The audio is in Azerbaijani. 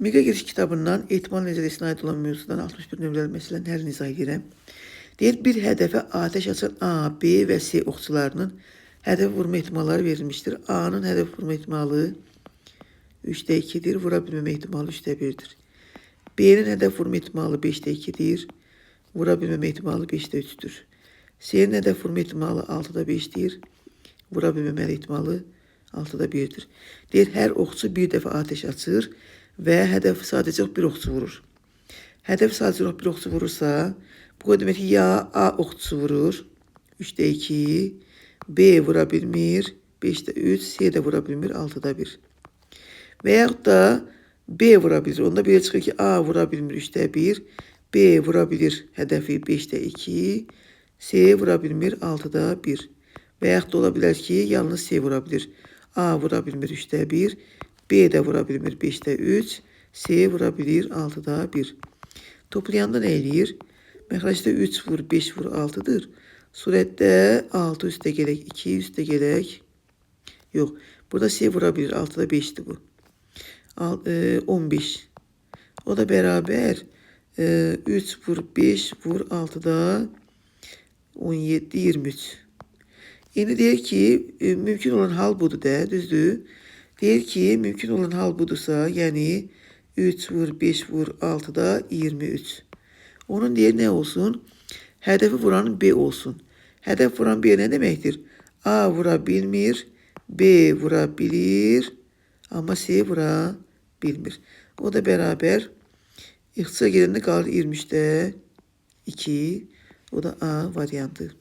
Miqə giriş kitabından ehtimal nəzəriyyəsinə aid olan mövzudan 61 nömrəli məsələni həllini izah edirəm. Deyir, bir hədəfə atəş açan A, B və C oxçularının hədəf vurma ehtimalları verilmişdir. A-nın hədəf vurma ehtimalı 3'də 2'dir, vura bilməmə ehtimalı 3'də 1'dir. B-nin hədəf vurma ehtimalı 5'də 2'dir, vura bilməmə ehtimalı 5'də 3'dür. C-nin hədəf vurma ehtimalı 6'da 5'dir, vura bilməmə ehtimalı 6'da 1'dir. Deyir, hər oxçu bir dəfə atəş açır və hədəf sadəcə bir oxçu vurur. Hədəf sadəcə bir oxçu vurursa, bu demək ki, ya A oxçusu vurur, 3'də 2, B vura bilmir, 5'də 3, C də vura bilmir, 6'da 1. Və yaxud da B vura bilir. Onda belə çıxır ki, A vura bilmir 3'də 1, B vura bilir hədəfi 5'də 2, C vura bilmir 6'da 1. Və yaxud da ola bilər ki, yalnız C vura bilir. A vura bilmir 3'də 1, B də vura bilmir 5'də 3, C vura bilir 6'da 1. Toplayanda nə eləyir? Məxrəcdə 3 vur, 5 vur, 6'dır. Surətdə 6 üstə gələk, 2 üstə gələk. Yox, burada C vura bilir, 6'da 5'dir bu. 15. O da bərabər 3 vur, 5 vur, 6'da 17, 23. İndi deyir ki, mümkün olan hal budur da, düzdür. Deyir ki, mümkün olan hal budursa, yəni 3 vur, 5 vur, 6'da 23. Onun deyir nə olsun? Hədəfi vuran B olsun. Hədəf vuran B nə deməkdir? A vura bilmir, B vura bilir, amma C vura bilmir. O da bərabər ixtisar gedəndə qalır 23'də 2. O da A variantı.